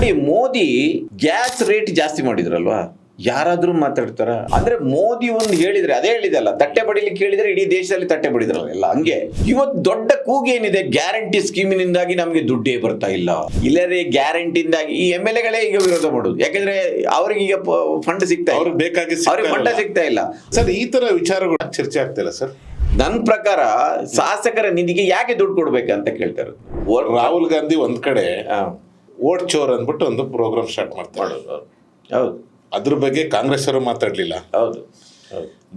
ನೋಡಿ, Modi gas rate ಜಾಸ್ತಿ ಮಾಡಿದ್ರಲ್ವಾ, ಯಾರಾದ್ರೂ ಮಾತಾಡ್ತಾರ? ಅಂದ್ರೆ ಮೋದಿ ಒಂದು ಹೇಳಿದ್ರೆ ಅದೇ ಹೇಳಿದಲ್ಲ, ತಟ್ಟೆ ಬಡಿಲಿಕ್ಕೆ ಹೇಳಿದ್ರೆ ಇಡೀ ದೇಶದಲ್ಲಿ ತಟ್ಟೆ ಬಡಿದ್ರಲ್ಲ ಎಲ್ಲ ಹಂಗೆ. ಇವತ್ತು ದೊಡ್ಡ ಕೂಗೇನಿದೆ, ಗ್ಯಾರಂಟಿ ಸ್ಕೀಮಿನಿಂದಾಗಿ ನಮಗೆ ದುಡ್ಡೇ ಬರ್ತಾ ಇಲ್ಲ, ಇಲ್ಲರೇ ಗ್ಯಾರಂಟಿಯಿಂದಾಗಿ ಈ MLA ಈಗ ವಿರೋಧ ಮಾಡುದು. ಯಾಕಂದ್ರೆ ಅವ್ರಿಗೆ ಈಗ ಫಂಡ್ ಸಿಗ್ತಾ ಅವ್ರಿಗೆ ಬೇಕಾಗಿ ಅವ್ರಿಗೆ ಫಂಡ್ ಸಿಗ್ತಾ ಇಲ್ಲ ಸರ್. ಈ ತರ ವಿಚಾರಗಳು ಚರ್ಚೆ ಆಗ್ತಿಲ್ಲ ಸರ್. ನನ್ನ ಪ್ರಕಾರ ಶಾಸಕರ ನಿಧಿಗೆ ಯಾಕೆ ದುಡ್ಡು ಕೊಡ್ಬೇಕಂತ ಕೇಳ್ತಾರೆ. ರಾಹುಲ್ ಗಾಂಧಿ ಒಂದ್ ಕಡೆ ಓಟ್ ಚೋರ್ ಅಂದ್ಬಿಟ್ಟು ಒಂದು ಪ್ರೋಗ್ರಾಮ್ ಸ್ಟಾರ್ಟ್ ಮಾಡ್ತಾರೆ. ಹೌದು, ಅದ್ರ ಬಗ್ಗೆ ಕಾಂಗ್ರೆಸ್ ಅವರು ಮಾತಾಡ್ಲಿಲ್ಲ. ಹೌದು,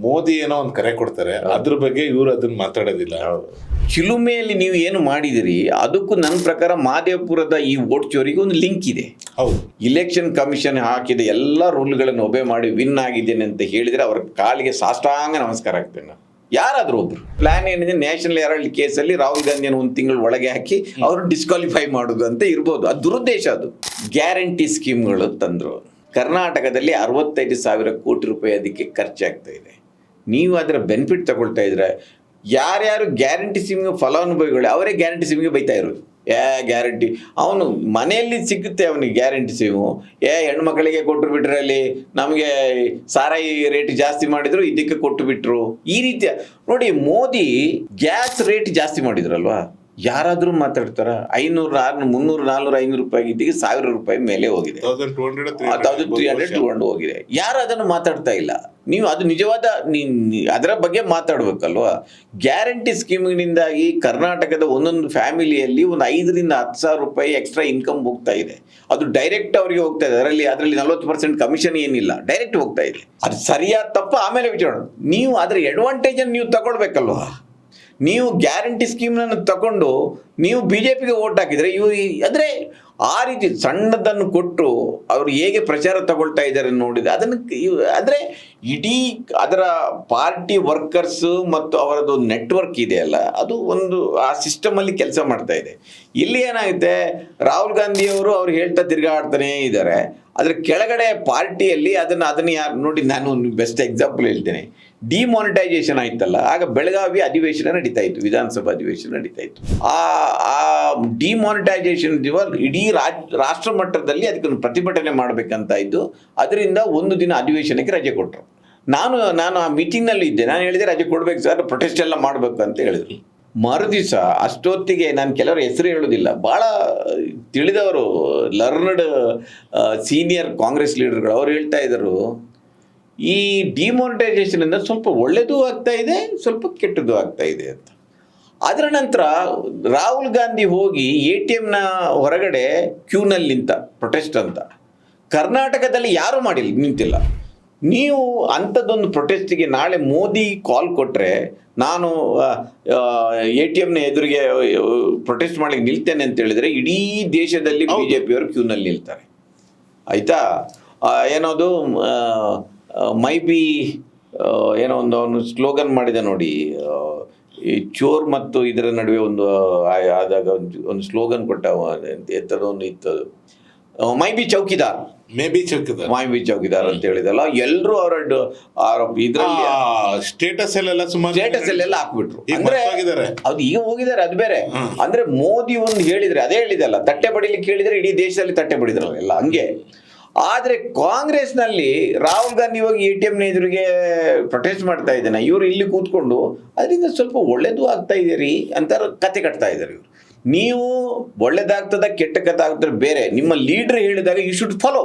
ಮೋದಿ ಏನೋ ಒಂದು ಕರೆ ಕೊಡ್ತಾರೆ, ಅದ್ರ ಬಗ್ಗೆ ಇವ್ರು ಅದನ್ನ ಮಾತಾಡೋದಿಲ್ಲ. ಚಿಲುಮೆಯಲ್ಲಿ ನೀವು ಏನು ಮಾಡಿದಿರಿ ಅದಕ್ಕೂ ನನ್ನ ಪ್ರಕಾರ ಮಹದೇವಪುರದ ಈ ವೋಟ್ ಚೋರಿಗೆ ಒಂದು ಲಿಂಕ್ ಇದೆ. ಹೌದು, ಇಲೆಕ್ಷನ್ ಕಮಿಷನ್ ಹಾಕಿದ ಎಲ್ಲ ರೂಲ್ಗಳನ್ನು ಒಬೆ ಮಾಡಿ ವಿನ್ ಆಗಿದ್ದೇನೆ ಅಂತ ಹೇಳಿದ್ರೆ ಅವರ ಕಾಲಿಗೆ ಸಾಷ್ಟಾಂಗ ನಮಸ್ಕಾರ ಆಗ್ತೇನೆ ನಾನು. ಯಾರಾದ್ರೂ ಒಬ್ರು ಪ್ಲಾನ್ ಏನಿದೆ, ನ್ಯಾಷನಲ್ ಹೆರಾಲ್ಡ್ ಕೇಸಲ್ಲಿ ರಾಹುಲ್ ಗಾಂಧಿಯನ್ನು ಒಂದು ತಿಂಗಳು ಒಳಗೆ ಹಾಕಿ ಅವರು ಡಿಸ್ಕ್ವಾಲಿಫೈ ಮಾಡೋದು ಅಂತ ಇರ್ಬೋದು. ಅದು ದುರುದ್ದೇಶ. ಅದು ಗ್ಯಾರಂಟಿ ಸ್ಕೀಮ್ಗಳು ತಂದ್ರು. ಕರ್ನಾಟಕದಲ್ಲಿ 65,000 ಕೋಟಿ ರೂಪಾಯಿ ಅದಕ್ಕೆ ಖರ್ಚಾಗ್ತಾ ಇದೆ. ನೀವು ಅದರ ಬೆನಿಫಿಟ್ ತಗೊಳ್ತಾ ಇದ್ರೆ, ಯಾರ್ಯಾರು ಗ್ಯಾರಂಟಿ ಸ್ಕೀಮ್ಗೆ ಫಲಾನುಭವಿಗಳು ಅವರೇ ಗ್ಯಾರಂಟಿ ಸ್ಕೀಮ್ಗೆ ಬೈತಾ ಇರೋದು. ಗ್ಯಾರಂಟಿ ಅವನು ಮನೆಯಲ್ಲಿ ಸಿಗುತ್ತೆ ಅವನಿಗೆ ಗ್ಯಾರಂಟಿ ಸ್ಕೀಮು. ಹೆಣ್ಮಕ್ಳಿಗೆ ಕೊಟ್ಟು ಬಿಟ್ರೆ ಅಲ್ಲಿ ನಮಗೆ ಸಾರಾಯಿ ರೇಟ್ ಜಾಸ್ತಿ ಮಾಡಿದ್ರು, ಇದಕ್ಕೆ ಕೊಟ್ಟು ಬಿಟ್ರು. ಈ ರೀತಿಯ ನೋಡಿ, ಮೋದಿ ಗ್ಯಾಸ್ ರೇಟ್ ಜಾಸ್ತಿ ಮಾಡಿದ್ರಲ್ವಾ, ಯಾರಾದ್ರೂ ಮಾತಾಡ್ತಾರ? 500, 600, 300, 400, 500 ರೂಪಾಯಿ ಇದ್ದಿಗೆ 1000 ರೂಪಾಯಿ ಮೇಲೆ ಹೋಗಿದೆ, 1300 ತಗೊಂಡು ಹೋಗಿದೆ. ಯಾರು ಅದನ್ನು ಮಾತಾಡ್ತಾ ಇಲ್ಲ. ನೀವು ಅದು ನಿಜವಾದ ಅದರ ಬಗ್ಗೆ ಮಾತಾಡ್ಬೇಕಲ್ವಾ. ಗ್ಯಾರಂಟಿ ಸ್ಕೀಮಿನಿಂದಾಗಿ ಕರ್ನಾಟಕದ ಒಂದೊಂದು ಫ್ಯಾಮಿಲಿಯಲ್ಲಿ ಒಂದು 5,000 to 10,000 ರೂಪಾಯಿ ಎಕ್ಸ್ಟ್ರಾ ಇನ್ಕಮ್ ಹೋಗ್ತಾ ಇದೆ. ಅದು ಡೈರೆಕ್ಟ್ ಅವರಿಗೆ ಹೋಗ್ತಾ ಇದೆ. ಅದರಲ್ಲಿ 40% ಕಮಿಷನ್ ಏನಿಲ್ಲ, ಡೈರೆಕ್ಟ್ ಹೋಗ್ತಾ ಇದೆ. ಅದು ಸರಿಯಾದ ತಪ್ಪ ಆಮೇಲೆ ವಿಚಾರ. ನೀವು ಅದರ ಅಡ್ವಾಂಟೇಜ್ ಅನ್ನು ನೀವು ತಗೊಳ್ಬೇಕಲ್ವಾ. ನೀವು ಗ್ಯಾರಂಟಿ ಸ್ಕೀಮ್ನನ್ನು ತಗೊಂಡು ನೀವು BJPಗೆ ಓಟ್ ಹಾಕಿದರೆ ಇವು ಅಂದರೆ ಆ ರೀತಿ ಸಣ್ಣದನ್ನು ಕೊಟ್ಟು ಅವರು ಹೇಗೆ ಪ್ರಚಾರ ತಗೊಳ್ತಾ ಇದ್ದಾರೆ ನೋಡಿದರೆ ಅದನ್ನು ಅಂದರೆ ಇಡೀ ಅದರ ಪಾರ್ಟಿ ವರ್ಕರ್ಸು ಮತ್ತು ಅವರದ್ದು ನೆಟ್ವರ್ಕ್ ಇದೆಯಲ್ಲ, ಅದು ಒಂದು ಆ ಸಿಸ್ಟಮಲ್ಲಿ ಕೆಲಸ ಮಾಡ್ತಾ ಇದೆ. ಇಲ್ಲಿ ಏನಾಗುತ್ತೆ, ರಾಹುಲ್ ಗಾಂಧಿಯವರು ಅವ್ರು ಹೇಳ್ತಾ ತಿರುಗಾಡ್ತಾನೇ ಇದ್ದಾರೆ. ಅದರ ಕೆಳಗಡೆ ಪಾರ್ಟಿಯಲ್ಲಿ ಅದನ್ನು ಯಾರು ನೋಡಿ, ನಾನು ಬೆಸ್ಟ್ ಎಕ್ಸಾಂಪಲ್ ಹೇಳ್ತೇನೆ. ಡಿಮಾನಿಟೈಸೇಷನ್ ಆಯ್ತಲ್ಲ, ಆಗ ಬೆಳಗಾವಿ ಅಧಿವೇಶನ ನಡೀತಾ ಇತ್ತು, ವಿಧಾನಸಭಾ ಅಧಿವೇಶನ ನಡೀತಾ ಇತ್ತು. ಆ ಡಿಮಾನಿಟೈಸೇಷನ್ ಇಡೀ ರಾಷ್ಟ್ರ ಮಟ್ಟದಲ್ಲಿ ಅದಕ್ಕೊಂದು ಪ್ರತಿಭಟನೆ ಮಾಡಬೇಕಂತ ಇದ್ದು, ಅದರಿಂದ ಒಂದು ದಿನ ಅಧಿವೇಶನಕ್ಕೆ ರಜೆ ಕೊಟ್ಟರು. ನಾನು ಆ ಮೀಟಿಂಗ್ನಲ್ಲಿ ಇದ್ದೆ. ನಾನು ಹೇಳಿದೆ ರಜೆ ಕೊಡ್ಬೇಕು ಸರ್, ಪ್ರೊಟೆಸ್ಟ್ ಎಲ್ಲ ಮಾಡಬೇಕು ಅಂತ ಹೇಳಿದ್ರು. ಮರುದಿವಸ ಅಷ್ಟೊತ್ತಿಗೆ ನಾನು ಕೆಲವರ ಹೆಸರು ಹೇಳೋದಿಲ್ಲ, ಭಾಳ ತಿಳಿದವರು, ಲರ್ನಡ್ ಸೀನಿಯರ್ ಕಾಂಗ್ರೆಸ್ ಲೀಡರ್ಗಳು, ಅವ್ರು ಹೇಳ್ತಾ ಇದ್ದರು, ಈ ಡಿಮಾನಿಟೈಸೇಷನಿಂದ ಸ್ವಲ್ಪ ಒಳ್ಳೆಯದೂ ಆಗ್ತಾ ಇದೆ, ಸ್ವಲ್ಪ ಕೆಟ್ಟದ್ದು ಆಗ್ತಾ ಇದೆ ಅಂತ. ಅದರ ನಂತರ ರಾಹುಲ್ ಗಾಂಧಿ ಹೋಗಿ ATMನ ಹೊರಗಡೆ ಕ್ಯೂನಲ್ಲಿ ನಿಂತ, ಪ್ರೊಟೆಸ್ಟ್ ಅಂತ. ಕರ್ನಾಟಕದಲ್ಲಿ ಯಾರೂ ನಿಂತಿಲ್ಲ. ನೀವು ಅಂಥದ್ದೊಂದು ಪ್ರೊಟೆಸ್ಟಿಗೆ ನಾಳೆ ಮೋದಿ ಕಾಲ್ ಕೊಟ್ಟರೆ, ನಾನು ATMನ ಎದುರಿಗೆ ಪ್ರೊಟೆಸ್ಟ್ ಮಾಡಲಿಕ್ಕೆ ನಿಲ್ತೇನೆ ಅಂತ ಹೇಳಿದರೆ ಇಡೀ ದೇಶದಲ್ಲಿ BJPಯವರು ಕ್ಯೂನಲ್ಲಿ ನಿಲ್ತಾರೆ. ಆಯಿತಾ? ಏನೋದು ಮೈ ಬಿ ಏನೋ ಅವನು ಸ್ಲೋಗನ್ ಮಾಡಿದ ನೋಡಿ, ಈ ಚೋರ್ ಮತ್ತು ಇದರ ನಡುವೆ ಆದಾಗ ಒಂದು ಸ್ಲೋಗನ್ ಕೊಟ್ಟ, ಎತ್ತದೊಂದು ಇತ್ತದು, ಮೈ ಬಿ ಚೌಕಿದಾರ್ ಅಂತ ಹೇಳಿದಲ್ಲ. ಎಲ್ಲರೂ ಅವರ ಇದರಲ್ಲಿ ಸ್ಟೇಟಸ್ ಅಲ್ಲೆಲ್ಲ ಹಾಕ್ಬಿಟ್ರು. ಅಂದ್ರೆ ಅದು ಈಗ ಹೋಗಿದ್ದಾರೆ, ಅದು ಬೇರೆ. ಅಂದ್ರೆ ಮೋದಿ ಒಂದು ಹೇಳಿದ್ರೆ ಅದೇ ಹೇಳಿದಲ್ಲ, ತಟ್ಟೆ ಬಡಿಲಿಕ್ಕೆ ಹೇಳಿದ್ರೆ ಇಡೀ ದೇಶದಲ್ಲಿ ತಟ್ಟೆ ಬಡಿದ್ರಲ್ಲ ಎಲ್ಲ ಹಂಗೆ. ಆದರೆ ಕಾಂಗ್ರೆಸ್ನಲ್ಲಿ ರಾಹುಲ್ ಗಾಂಧಿ ಹೋಗಿ ATMನ ಎದುರಿಗೆ ಪ್ರೊಟೆಸ್ಟ್ ಮಾಡ್ತಾ ಇದ್ದಾನೆ, ಇವರು ಇಲ್ಲಿ ಕೂತ್ಕೊಂಡು ಅದರಿಂದ ಸ್ವಲ್ಪ ಒಳ್ಳೇದು ಆಗ್ತಾ ಇದೀರಿ ಅಂತ ಕತೆ ಕಟ್ತಾ ಇದ್ದಾರೆ ಇವರು. ನೀವು ಒಳ್ಳೇದಾಗ್ತದ ಕೆಟ್ಟ ಕಥೆ ಆಗ್ತದೆ ಬೇರೆ. ನಿಮ್ಮ ಲೀಡರ್ ಹೇಳಿದಾಗ ಯು ಶುಡ್ ಫಾಲೋ.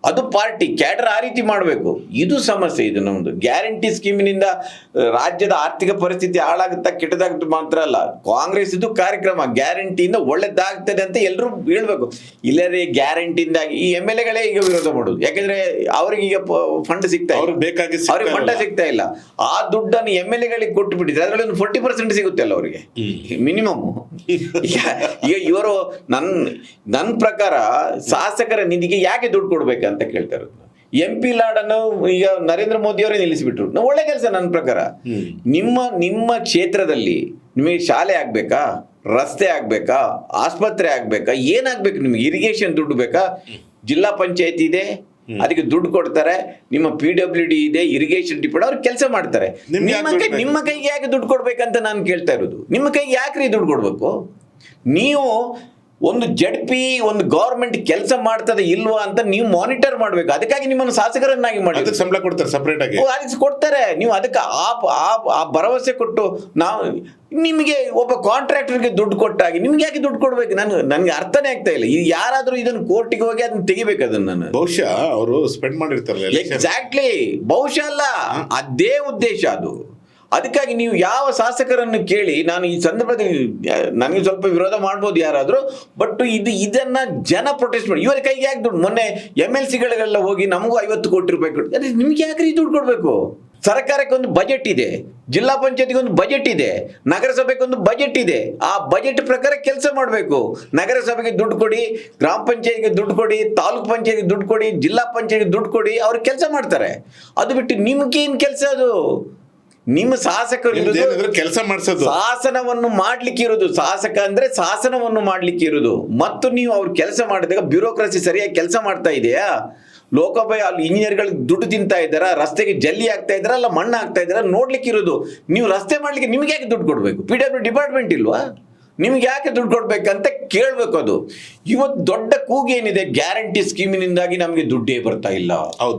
ಅದು ಪಾರ್ಟಿ ಕ್ಯಾಡರ್ ಆ ರೀತಿ ಮಾಡಬೇಕು. ಇದು ಸಮಸ್ಯೆ. ಇದು ನಮ್ಮದು ಗ್ಯಾರಂಟಿ ಸ್ಕೀಮಿನಿಂದ ರಾಜ್ಯದ ಆರ್ಥಿಕ ಪರಿಸ್ಥಿತಿ ಹಾಳಾಗುತ್ತಾ ಕೆಟ್ಟದಾಗುತ್ತೆ ಮಾತ್ರ ಅಲ್ಲ, ಕಾಂಗ್ರೆಸ್ ಇದು ಕಾರ್ಯಕ್ರಮ ಗ್ಯಾರಂಟಿಯಿಂದ ಒಳ್ಳೇದಾಗ್ತದೆ ಅಂತ ಎಲ್ಲರೂ ಹೇಳ್ಬೇಕು. ಇಲ್ಲರೇ ಗ್ಯಾರಂಟಿಯಿಂದಾಗಿ ಈ MLA ಈಗ ವಿರೋಧ ಮಾಡೋದು. ಯಾಕೆಂದ್ರೆ ಅವ್ರಿಗೆ ಈಗ ಫಂಡ್ ಸಿಗ್ತಾ ಅವ್ರಿಗೆ ಫಂಡ್ ಸಿಗ್ತಾ ಇಲ್ಲ. ಆ ದುಡ್ಡನ್ನು MLA ಕೊಟ್ಟು ಬಿಟ್ಟಿದ್ರೆ ಅದರಲ್ಲಿ ಒಂದು 40% ಸಿಗುತ್ತೆ ಅಲ್ಲ ಅವರಿಗೆ ಮಿನಿಮಮ್. ಈಗ ಇವರು ನನ್ನ ಪ್ರಕಾರ ಶಾಸಕರ ನಿಧಿಗೆ ಯಾಕೆ ದುಡ್ಡು ಕೊಡ್ಬೇಕಂತ ಕೇಳ್ತಾ ಇರೋದು. MP ಲಾಡನ್ನು ಈಗ ನರೇಂದ್ರ ಮೋದಿ ಅವರೇ ನಿಲ್ಲಿಸಿಬಿಟ್ರು. ಒಳ್ಳೆ ಕೆಲಸ ನನ್ನ ಪ್ರಕಾರ. ನಿಮ್ಮ ಕ್ಷೇತ್ರದಲ್ಲಿ ನಿಮಗೆ ಶಾಲೆ ಆಗ್ಬೇಕಾ, ರಸ್ತೆ ಆಗ್ಬೇಕಾ, ಆಸ್ಪತ್ರೆ ಆಗ್ಬೇಕಾ, ಏನಾಗ್ಬೇಕು, ನಿಮ್ಗೆ ಇರಿಗೇಷನ್ ದುಡ್ಡು ಬೇಕಾ, ಜಿಲ್ಲಾ ಪಂಚಾಯತಿ ಇದೆ, ಅದಕ್ಕೆ ದುಡ್ಡು ಕೊಡ್ತಾರೆ. ನಿಮ್ಮ PWD ಇದೆ, ಇರಿಗೇಷನ್ ಡಿಪಾರ್ಟ್ಮೆಂಟ್, ಅವ್ರು ಕೆಲಸ ಮಾಡ್ತಾರೆ. ನಿಮ್ಮ ಕೈಗೆ ಯಾಕೆ ದುಡ್ಡು ಕೊಡ್ಬೇಕಂತ ನಾನು ಕೇಳ್ತಾ ಇರೋದು. ನಿಮ್ಮ ಕೈಗೆ ಯಾಕ್ರಿ ದುಡ್ಡು ಕೊಡ್ಬೇಕು? ನೀವು ಒಂದು ಜಡ್ಪಿ ಒಂದು ಗೌರ್ಮೆಂಟ್ ಕೆಲಸ ಮಾಡ್ತದೆ ಇಲ್ವಾ ಅಂತ ನೀವು ಮಾನಿಟರ್ ಮಾಡಬೇಕು. ಅದಕ್ಕಾಗಿ ನಿಮ್ಮನ್ನು ಶಾಸಕರನ್ನಾಗಿ ಮಾಡಿ ಅದಕ್ಕೆ ಸಂಬಳ ಕೊಡ್ತಾರೆ ಸಪರೇಟ್ ಆಗಿ. ಅದಕ್ಕೆ ಕೊಡ್ತಾರೆ. ನೀವು ಅದಕ್ಕೆ ಆ ಭರವಸೆ ಕೊಟ್ಟು ನಾವು ನಿಮಗೆ ಒಬ್ಬ ಕಾಂಟ್ರಾಕ್ಟರ್ಗೆ ದುಡ್ಡು ಕೊಟ್ಟಾಗಿ ನಿಮ್ಗೆ ಯಾಕೆ ದುಡ್ಡು ಕೊಡ್ಬೇಕು? ನನಗೆ ಅರ್ಥನೇ ಆಗ್ತಾ ಇಲ್ಲ. ಇದು ಯಾರಾದರೂ ಇದನ್ನು ಕೋರ್ಟಿಗೆ ಹೋಗಿ ಅದನ್ನ ತೆಗಿಬೇಕು. ಅದನ್ನು ನಾನು ಬಹುಶಃ ಅವರು ಸ್ಪೆಂಡ್ ಮಾಡಿರ್ತಾರಲ್ಲ. ಎಕ್ಸಾಕ್ಟ್ಲಿ, ಬಹುಶಃ ಅಲ್ಲ, ಅದೇ ಉದ್ದೇಶ ಅದು. ಅದಕ್ಕಾಗಿ ನೀವು ಯಾವ ಶಾಸಕರನ್ನು ಕೇಳಿ, ನಾನು ಈ ಸಂದರ್ಭದಲ್ಲಿ ನನಗೆ ಸ್ವಲ್ಪ ವಿರೋಧ ಮಾಡ್ಬೋದು ಯಾರಾದರೂ, ಬಟ್ ಇದನ್ನ ಜನ ಪ್ರೊಟೆಸ್ಟ್ ಮಾಡಿ ಇವರ ಕೈಗೆ ಯಾಕೆ ದುಡ್ಡು? ಮೊನ್ನೆ MLC ಗಳಿಗೆಲ್ಲ ಹೋಗಿ ನಮಗೂ 50 ಕೋಟಿ ರೂಪಾಯಿ ಕೊಟ್ಟು, ಅದೇ ನಿಮ್ಗೆ ಯಾಕ್ರಿ ದುಡ್ಡು ಕೊಡಬೇಕು? ಸರ್ಕಾರಕ್ಕೆ ಒಂದು ಬಜೆಟ್ ಇದೆ, ಜಿಲ್ಲಾ ಪಂಚಾಯತಿಗೆ ಒಂದು ಬಜೆಟ್ ಇದೆ, ನಗರಸಭೆಗೆ ಒಂದು ಬಜೆಟ್ ಇದೆ. ಆ ಬಜೆಟ್ ಪ್ರಕಾರ ಕೆಲಸ ಮಾಡಬೇಕು. ನಗರಸಭೆಗೆ ದುಡ್ಡು ಕೊಡಿ, ಗ್ರಾಮ ಪಂಚಾಯತ್ಗೆ ದುಡ್ಡು ಕೊಡಿ, ತಾಲೂಕ್ ಪಂಚಾಯತ್ಗೆ ದುಡ್ಡು ಕೊಡಿ, ಜಿಲ್ಲಾ ಪಂಚಾಯತ್ಗೆ ದುಡ್ಡು ಕೊಡಿ, ಅವ್ರು ಕೆಲಸ ಮಾಡ್ತಾರೆ. ಅದು ಬಿಟ್ಟು ನಿಮ್ಗೇನು ಕೆಲಸ? ಅದು ನಿಮ್ಮ ಶಾಸಕರು ಕೆಲಸ ಮಾಡಿಸೋದು, ಶಾಸನವನ್ನು ಮಾಡ್ಲಿಕ್ಕೆ ಇರುವುದು. ಶಾಸಕ ಅಂದ್ರೆ ಶಾಸನವನ್ನು ಮಾಡ್ಲಿಕ್ಕೆ ಇರುವುದು. ಮತ್ತು ನೀವು ಅವ್ರು ಕೆಲಸ ಮಾಡಿದಾಗ ಬ್ಯೂರೋಕ್ರಸಿ ಸರಿಯಾಗಿ ಕೆಲಸ ಮಾಡ್ತಾ ಇದೆಯಾ? ಲೋಕೋಪಯೋಗಿ ಅಲ್ಲಿ ಇಂಜಿನಿಯರ್ಗಳಿಗೆ ದುಡ್ಡು ತಿಂತಾ ಇದ್ದಾರಾ? ರಸ್ತೆಗೆ ಜಲ್ಲಿ ಆಗ್ತಾ ಇದ್ದಾರಾ? ಅಲ್ಲ ಮಣ್ಣು ಆಗ್ತಾ ಇದ್ದಾರಾ? ನೋಡ್ಲಿಕ್ಕೆ ಇರೋದು. ನೀವು ರಸ್ತೆ ಮಾಡ್ಲಿಕ್ಕೆ ನಿಮ್ಗೆ ಯಾಕೆ ದುಡ್ಡು ಕೊಡಬೇಕು? PW ಡಿಪಾರ್ಟ್ಮೆಂಟ್ ಇಲ್ವಾ? ನಿಮ್ಗೆ ಯಾಕೆ ದುಡ್ಡು ಕೊಡ್ಬೇಕಂತ ಕೇಳಬೇಕು. ಅದು ಇವತ್ತು ದೊಡ್ಡ ಕೂಗೇನಿದೆ, ಗ್ಯಾರಂಟಿ ಸ್ಕೀಮಿನಿಂದಾಗಿ ನಮಗೆ ದುಡ್ಡೇ ಬರ್ತಾ ಇಲ್ಲ,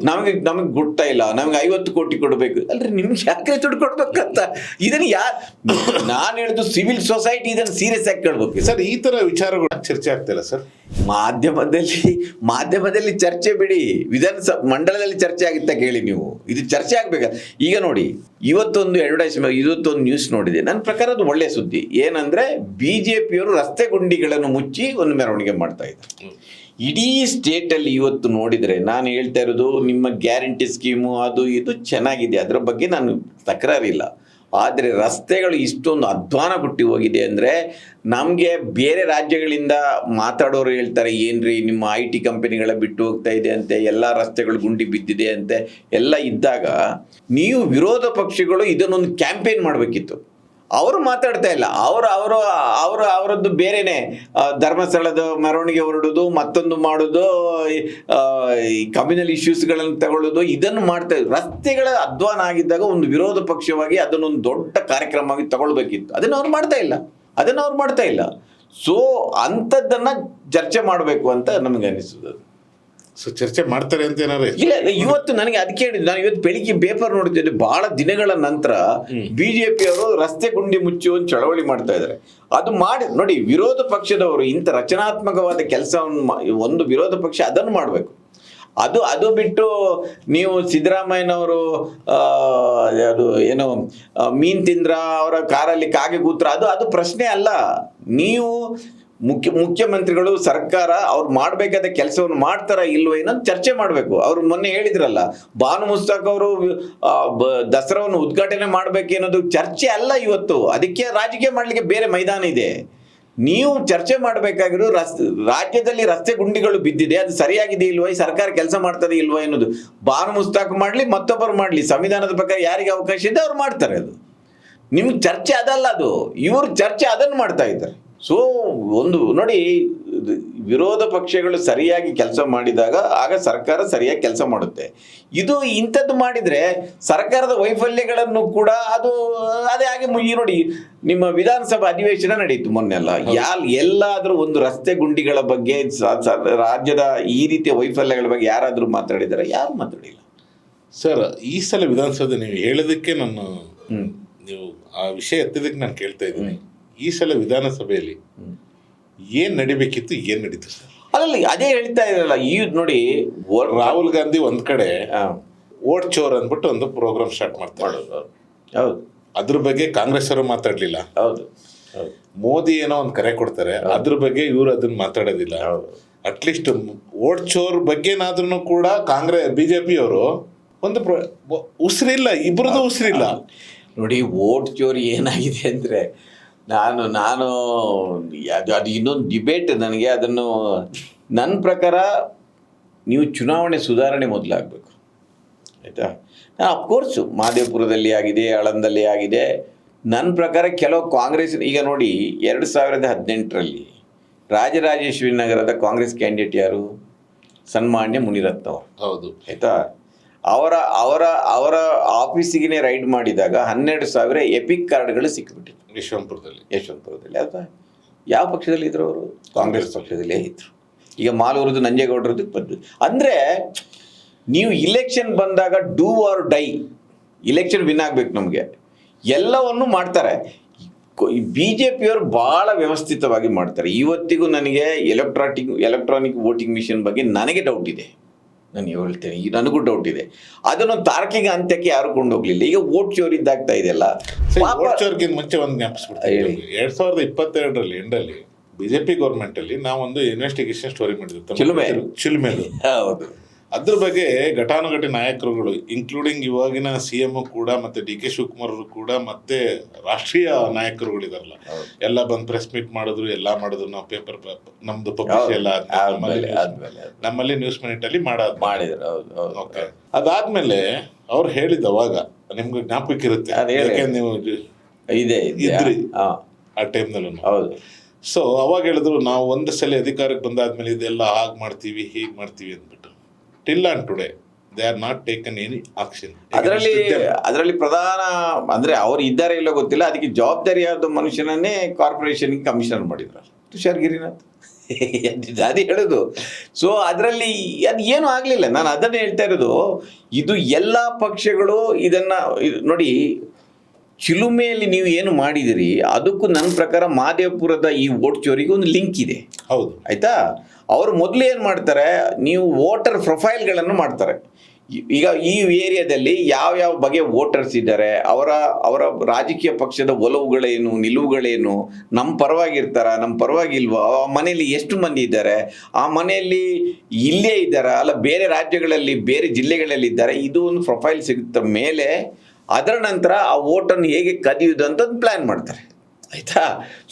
ನಮಗೆ ಗುಡ್ತಾ ಇಲ್ಲ, ನಮ್ಗೆ 50 ಕೋಟಿ ಕೊಡಬೇಕು. ಅಲ್ರಿ ನಿಮ್ಗೆ ಯಾಕೆ ದುಡ್ಡು ಕೊಡ್ಬೇಕಂತ ಇದನ್ನ ನಾನು ಹೇಳಿದ್ದು ಸಿವಿಲ್ ಸೊಸೈಟಿ ಇದನ್ನು ಸೀರಿಯಸ್ ಆಗಿ ಕೇಳ್ಬೇಕು. ಸರ್, ಈ ತರ ವಿಚಾರಗಳು ಚರ್ಚೆ ಆಗ್ತಿಲ್ಲ ಸರ್ ಮಾಧ್ಯಮದಲ್ಲಿ ಚರ್ಚೆ ಬಿಡಿ, ವಿಧಾನಸಭಾ ಮಂಡಲದಲ್ಲಿ ಚರ್ಚೆ ಆಗಿತ್ತ ಕೇಳಿ ನೀವು. ಇದು ಚರ್ಚೆ ಆಗ್ಬೇಕ. ಈಗ ನೋಡಿ, ಇವತ್ತೊಂದು ಅಡ್ವರ್ಟೈಸ್ಮೆಂಟ್, ಇವತ್ತೊಂದು ನ್ಯೂಸ್ ನೋಡಿದೆ. ನನ್ನ ಪ್ರಕಾರ ಅದು ಒಳ್ಳೆ ಸುದ್ದಿ. ಏನಂದ್ರೆ BJPಯವರು ರಸ್ತೆ ಗುಂಡಿಗಳನ್ನು ಮುಚ್ಚಿ ಒಂದು ಮೆರವಣಿಗೆ ಮಾಡ್ತಾ ಇದ್ದಾರೆ ಇಡೀ ಸ್ಟೇಟಲ್ಲಿ. ಇವತ್ತು ನೋಡಿದರೆ ನಾನು ಹೇಳ್ತಾ ಇರೋದು, ನಿಮ್ಮ ಗ್ಯಾರಂಟಿ ಸ್ಕೀಮು ಅದು ಇದು ಚೆನ್ನಾಗಿದೆ, ಅದರ ಬಗ್ಗೆ ನಾನು ತಕರಾರಿಲ್ಲ. ಆದರೆ ರಸ್ತೆಗಳು ಇಷ್ಟೊಂದು ಅಧ್ವಾನ ಕೊಟ್ಟು ಹೋಗಿದೆ ಅಂದರೆ, ನಮಗೆ ಬೇರೆ ರಾಜ್ಯಗಳಿಂದ ಮಾತಾಡೋರು ಹೇಳ್ತಾರೆ, ಏನ್ರಿ ನಿಮ್ಮ IT ಕಂಪನಿಗಳ ಬಿಟ್ಟು ಹೋಗ್ತಾ ಇದೆ ಅಂತೆ, ಎಲ್ಲ ರಸ್ತೆಗಳು ಗುಂಡಿ ಬಿದ್ದಿದೆ ಅಂತೆ ಎಲ್ಲ ಇದ್ದಾಗ, ನೀವು ವಿರೋಧ ಪಕ್ಷಗಳು ಇದನ್ನೊಂದು ಕ್ಯಾಂಪೇನ್ ಮಾಡಬೇಕಿತ್ತು. ಅವರು ಮಾತಾಡ್ತಾ ಇಲ್ಲ. ಅವರದ್ದು ಬೇರೆನೆ, ಧರ್ಮಸ್ಥಳದ ಮೆರವಣಿಗೆ ಹೊರಡೋದು, ಮತ್ತೊಂದು ಮಾಡೋದು, ಈ ಕಮ್ಯುನಲ್ ಇಶ್ಯೂಸ್ಗಳನ್ನು ತಗೊಳ್ಳೋದು, ಇದನ್ನು ಮಾಡ್ತಾ ಇದ್ರು. ರಸ್ತೆಗಳ ಅಧ್ವಾನ ಆಗಿದ್ದಾಗ ಒಂದು ವಿರೋಧ ಪಕ್ಷವಾಗಿ ಅದನ್ನೊಂದು ದೊಡ್ಡ ಕಾರ್ಯಕ್ರಮವಾಗಿ ತಗೊಳ್ಬೇಕಿತ್ತು. ಅದನ್ನು ಅವ್ರು ಮಾಡ್ತಾ ಇಲ್ಲ. ಸೊ ಅಂಥದ್ದನ್ನು ಚರ್ಚೆ ಮಾಡಬೇಕು ಅಂತ ನಮಗೆ ಅನಿಸುತ್ತದೆ. ಸೊ ಚರ್ಚೆ ಮಾಡ್ತಾರೆ ಅಂತ ಏನಾದ್ರು ಇಲ್ಲ. ಇವತ್ತು ನನಗೆ ಅದಕ್ಕೆ ಹೇಳಿದ್ದು, ನಾನು ಇವತ್ತು ಬೆಳಿಗ್ಗೆ ಪೇಪರ್ ನೋಡ್ತಿದ್ದೆ, ಬಹಳ ದಿನಗಳ ನಂತರ BJPಯವರು ರಸ್ತೆ ಗುಂಡಿ ಮುಚ್ಚಿ ಒಂದು ಚಳವಳಿ ಮಾಡ್ತಾ ಇದ್ದಾರೆ. ಅದು ಮಾಡಿ ನೋಡಿ, ವಿರೋಧ ಪಕ್ಷದವರು ಇಂಥ ರಚನಾತ್ಮಕವಾದ ಕೆಲಸವನ್ನು ಒಂದು ವಿರೋಧ ಪಕ್ಷ ಅದನ್ನು ಮಾಡಬೇಕು. ಅದು ಬಿಟ್ಟು ನೀವು ಸಿದ್ದರಾಮಯ್ಯನವರು ಅದು ಏನು ಮೀನ್ ತಿಂದ್ರ, ಅವರ ಕಾರಲ್ಲಿ ಕಾಗೆ ಕೂತ್ರ, ಅದು ಪ್ರಶ್ನೆ ಅಲ್ಲ. ನೀವು ಮುಖ್ಯಮಂತ್ರಿಗಳು, ಸರ್ಕಾರ ಅವ್ರು ಮಾಡಬೇಕಾದ ಕೆಲಸವನ್ನು ಮಾಡ್ತಾರ ಇಲ್ವೋ ಏನಂತ ಚರ್ಚೆ ಮಾಡಬೇಕು. ಅವ್ರು ಮೊನ್ನೆ ಹೇಳಿದ್ರಲ್ಲ, ಬಾನು ಮುಸ್ತಾಕ್ ಅವರು ದಸರಾವನ್ನು ಉದ್ಘಾಟನೆ ಮಾಡಬೇಕೇನೋದು ಚರ್ಚೆ ಅಲ್ಲ ಇವತ್ತು. ಅದಕ್ಕೆ ರಾಜಕೀಯ ಮಾಡಲಿಕ್ಕೆ ಬೇರೆ ಮೈದಾನ ಇದೆ. ನೀವು ಚರ್ಚೆ ಮಾಡಬೇಕಾಗಿರೋ ರಾಜ್ಯದಲ್ಲಿ ರಸ್ತೆ ಗುಂಡಿಗಳು ಬಿದ್ದಿದೆ, ಅದು ಸರಿಯಾಗಿದೆ ಇಲ್ವಾ, ಈ ಸರ್ಕಾರ ಕೆಲಸ ಮಾಡ್ತದೆ ಇಲ್ವಾ ಎನ್ನುವುದು. ಬಾನು ಮುಸ್ತಾಕ್ ಮಾಡಲಿ, ಮತ್ತೊಬ್ಬರು ಮಾಡಲಿ, ಸಂವಿಧಾನದ ಪ್ರಕಾರ ಯಾರಿಗೆ ಅವಕಾಶ ಇದೆ ಅವ್ರು ಮಾಡ್ತಾರೆ. ಅದು ನಿಮ್ಗೆ ಚರ್ಚೆ ಅದಲ್ಲ, ಅದು ಇವರು ಚರ್ಚೆ ಅದನ್ನು ಮಾಡ್ತಾ ಇದ್ದಾರೆ. ಸೊ ಒಂದು ನೋಡಿ, ವಿರೋಧ ಪಕ್ಷಗಳು ಸರಿಯಾಗಿ ಕೆಲಸ ಮಾಡಿದಾಗ ಆಗ ಸರ್ಕಾರ ಸರಿಯಾಗಿ ಕೆಲಸ ಮಾಡುತ್ತೆ. ಇದು ಇಂಥದ್ದು ಮಾಡಿದರೆ ಸರ್ಕಾರದ ವೈಫಲ್ಯಗಳನ್ನು ಕೂಡ ಅದೇ ಹಾಗೆ ನೋಡಿ, ನಿಮ್ಮ ವಿಧಾನಸಭಾ ಅಧಿವೇಶನ ನಡೀತು ಮೊನ್ನೆಲ್ಲ, ಎಲ್ಲಾದರೂ ಒಂದು ರಸ್ತೆ ಗುಂಡಿಗಳ ಬಗ್ಗೆ, ರಾಜ್ಯದ ಈ ರೀತಿಯ ವೈಫಲ್ಯಗಳ ಬಗ್ಗೆ ಯಾರಾದರೂ ಮಾತಾಡಿದ್ದಾರೆ? ಯಾರು ಮಾತಾಡಿಲ್ಲ ಸರ್. ಈ ಸಲ ವಿಧಾನಸಭೆ ನೀವು ಹೇಳೋದಕ್ಕೆ ನೀವು ಆ ವಿಷಯ ಎತ್ತಿದ್ದಕ್ಕೆ ನಾನು ಕೇಳ್ತಾ ಇದ್ದೀನಿ. ಈ ಸಲ ವಿಧಾನಸಭೆಯಲ್ಲಿ ಏನ್ ನಡಿಬೇಕಿತ್ತು, ಏನ್ ನಡೀತು ಸರ್? ಅಲ್ಲ, ಅದೇ ಹೇಳ್ತಾ ಇರಲ್ಲ. ಈ ನೋಡಿ, ರಾಹುಲ್ ಗಾಂಧಿ ಒಂದ್ ಕಡೆ ವೋಟ್ ಚೋರ್ ಅಂದ್ಬಿಟ್ಟು ಒಂದು ಪ್ರೋಗ್ರಾಮ್ ಸ್ಟಾರ್ಟ್ ಮಾಡ್ತಾರೆ. ಹೌದು, ಅದ್ರ ಬಗ್ಗೆ ಕಾಂಗ್ರೆಸ್ ಅವರು ಮಾತಾಡ್ಲಿಲ್ಲ. ಹೌದು, ಮೋದಿ ಏನೋ ಒಂದು ಕರೆ ಕೊಡ್ತಾರೆ, ಅದ್ರ ಬಗ್ಗೆ ಇವ್ರು ಅದನ್ನ ಮಾತಾಡೋದಿಲ್ಲ. ಅಟ್ಲೀಸ್ಟ್ ವೋಟ್ ಚೋರ್ ಬಗ್ಗೆನಾದ್ರೂ ಕೂಡ BJPಯವರು ಒಂದು ಉಸಿರಿಲ್ಲ, ಇಬ್ಬರದು ಉಸಿರಿಲ್ಲ. ನೋಡಿ, ವೋಟ್ ಚೋರಿ ಏನಾಗಿದೆ ಅಂದರೆ, ನಾನು ಅದು ಇನ್ನೊಂದು ಡಿಬೇಟ್. ನನಗೆ ಅದನ್ನು ನನ್ನ ಪ್ರಕಾರ ನೀವು ಚುನಾವಣೆ ಸುಧಾರಣೆ ಮೊದಲಾಗಬೇಕು, ಆಯಿತಾ? ಅಫ್ಕೋರ್ಸು ಮಹದೇವಪುರದಲ್ಲಿ ಆಗಿದೆ, ಆಳಂದಲ್ಲಿ ಆಗಿದೆ. ನನ್ನ ಪ್ರಕಾರ ಕೆಲವು ಕಾಂಗ್ರೆಸ್, ಈಗ ನೋಡಿ 2018ರಲ್ಲಿ ರಾಜರಾಜೇಶ್ವರಿ ನಗರದ ಕಾಂಗ್ರೆಸ್ ಕ್ಯಾಂಡಿಡೇಟ್ ಯಾರು? ಸನ್ಮಾನ್ಯ ಮುನಿರತ್ನ ಅವರು. ಹೌದು, ಆಯಿತಾ? ಅವರ ಆಫೀಸಿಗೆ ರೈಡ್ ಮಾಡಿದಾಗ 12,000 ಎಪಿಕ್ ಕಾರ್ಡ್ಗಳು ಸಿಕ್ಕಿಬಿಟ್ಟಿತ್ತು ಯಶವಂತಪುರದಲ್ಲಿ. ಆಯ್ತಾ? ಯಾವ ಪಕ್ಷದಲ್ಲಿ ಇದ್ರು ಅವರು? ಕಾಂಗ್ರೆಸ್ ಪಕ್ಷದಲ್ಲೇ ಇದ್ರು. ಈಗ ಮಾಲೂರದ್ದು ನಂಜೇಗೌಡರದ್ದು ಬಂದು ಅಂದರೆ ನೀವು ಇಲೆಕ್ಷನ್ ಬಂದಾಗ do or die, election win ಆಗಬೇಕು ನಮಗೆ, ಎಲ್ಲವನ್ನು ಮಾಡ್ತಾರೆ. ಬಿ ಜೆ ಪಿಯವರು ಭಾಳ ವ್ಯವಸ್ಥಿತವಾಗಿ ಮಾಡ್ತಾರೆ. ಇವತ್ತಿಗೂ ನನಗೆ ಎಲೆಕ್ಟ್ರಾನಿಕ್ ವೋಟಿಂಗ್ ಮಿಷಿನ್ ಬಗ್ಗೆ ನನಗೆ ಡೌಟ್ ಇದೆ. ನಾನು ಹೇಳ್ತೇನೆ, ಈಗ ನನಗೂ ಡೌಟ್ ಇದೆ. ಅದನ್ನು ತಾರ್ಕಿಕ ಅಂತ್ಯಕ್ಕೆ ಯಾರು ಕೊಂಡೋಗ್ಲಿಲ್ಲ. ಈಗ ವೋಟ್ ಚೋರಿ ಇದ್ದಾಗ್ತಾ ಇದೆಯಲ್ಲ. ವೋಟ್ ಚೋರಿಗಿಂತ ಮುಂಚೆ ಒಂದು ಜ್ಞಾಪಿಸ್ಬಿಡ್ತೀನಿ. 2022 ಎಂಡಲ್ಲಿ ಬಿಜೆಪಿ ಗೌರ್ಮೆಂಟ್ ಅಲ್ಲಿ ನಾವೊಂದು ಇನ್ವೆಸ್ಟಿಗೇಷನ್ ಸ್ಟೋರಿ ಮಾಡಿದ್ವಿ ಚಿಲುಮೆದು. ಹೌದು. ಅದ್ರ ಬಗ್ಗೆ ಘಟಾನುಘಟಿ ನಾಯಕರುಗಳು ಇನ್ಕ್ಲೂಡಿಂಗ್ ಇವಾಗಿನ CM ಕೂಡ ಮತ್ತೆ DK ಶಿವಕುಮಾರ್ ಅವರು ಕೂಡ ಮತ್ತೆ ರಾಷ್ಟ್ರೀಯ ನಾಯಕರುಗಳಿದಾರಲ್ಲ, ಎಲ್ಲ ಬಂದು ಪ್ರೆಸ್ ಮೀಟ್ ಮಾಡಿದ್ರು, ಎಲ್ಲ ಮಾಡಿದ್ರು. ನಾವು ಪೇಪರ್ ನಮ್ದು ಪಬ್ಲಿಷ್ ಎಲ್ಲ ನಮ್ಮಲ್ಲಿ ನ್ಯೂಸ್ ಮಿನಿಟ್ ಅಲ್ಲಿ ಮಾಡಿದ್ರು. ಓಕೆ, ಅದಾದ್ಮೇಲೆ ಅವ್ರು ಹೇಳಿದ ಅವಾಗ ನಿಮ್ಗೆ ಜ್ಞಾಪಕ ಇರುತ್ತೆ, ಯಾಕೆ ನೀವು ಇದ್ರಿ ಆ ಟೈಮ್ನಲ್ಲೂ. ಹೌದು. ಸೊ ಅವಾಗ ಹೇಳಿದ್ರು, ನಾವು ಒಂದು ಸಲ ಅಧಿಕಾರಕ್ಕೆ ಬಂದಾದ್ಮೇಲೆ ಇದೆಲ್ಲ ಹಾಗೆ ಮಾಡ್ತೀವಿ ಹೀಗೆ ಮಾಡ್ತೀವಿ ಅಂದ್ಬಿಟ್ಟು. Till and today they are not taken any action. ಅದರಲ್ಲಿ ಪ್ರಧಾನ ಅಂದರೆ ಅವ್ರು ಇದ್ದಾರೆ ಇಲ್ಲೋ ಗೊತ್ತಿಲ್ಲ, ಅದಕ್ಕೆ ಜವಾಬ್ದಾರಿಯಾದ ಮನುಷ್ಯನನ್ನೇ ಕಾರ್ಪೊರೇಷನ್ಗೆ ಕಮಿಷನರ್ ಮಾಡಿದ್ರು, ತುಷಾರ್ ಗಿರಿನಾಥ್. ಅದೇ ಹೇಳೋದು. ಸೊ ಅದರಲ್ಲಿ ಅದು ಏನೂ ಆಗಲಿಲ್ಲ. ನಾನು ಅದನ್ನೇ ಹೇಳ್ತಾ ಇರೋದು. ಇದು ಎಲ್ಲ ಪಕ್ಷಗಳು ಇದನ್ನು ನೋಡಿ, ಚಿಲುಮೆಯಲ್ಲಿ ನೀವು ಏನು ಮಾಡಿದಿರಿ ಅದಕ್ಕೂ ನನ್ನ ಪ್ರಕಾರ ಮಾದೇವಪುರದ ಈ ವೋಟ್ ಚೋರಿಗೆ ಒಂದು ಲಿಂಕ್ ಇದೆ. ಹೌದು, ಆಯಿತಾ. ಅವರು ಮೊದಲು ಏನು ಮಾಡ್ತಾರೆ, ನೀವು ವೋಟರ್ ಪ್ರೊಫೈಲ್ಗಳನ್ನು ಮಾಡ್ತಾರೆ. ಈಗ ಈ ಏರಿಯಾದಲ್ಲಿ ಯಾವ್ಯಾವ ಬಗೆಯ ವೋಟರ್ಸ್ ಇದ್ದಾರೆ, ಅವರ ರಾಜಕೀಯ ಪಕ್ಷದ ಒಲವುಗಳೇನು, ನಿಲುವುಗಳೇನು, ನಮ್ಮ ಪರವಾಗಿರ್ತಾರ, ನಮ್ಮ ಪರವಾಗಿಲ್ವೋ, ಆ ಮನೆಯಲ್ಲಿ ಎಷ್ಟು ಮಂದಿ ಇದ್ದಾರೆ, ಆ ಮನೆಯಲ್ಲಿ ಇಲ್ಲೇ ಇದ್ದಾರಾ ಅಲ್ಲ ಬೇರೆ ರಾಜ್ಯಗಳಲ್ಲಿ ಬೇರೆ ಜಿಲ್ಲೆಗಳಲ್ಲಿ ಇದ್ದಾರೆ, ಇದು ಒಂದು ಪ್ರೊಫೈಲ್ ಸಿಗುತ್ತ ಮೇಲೆ ಅದರ ನಂತರ ಆ ವೋಟನ್ನು ಹೇಗೆ ಕದಿಯುವುದು ಅಂತ ಒಂದು ಪ್ಲ್ಯಾನ್ ಮಾಡ್ತಾರೆ. ಆಯಿತಾ.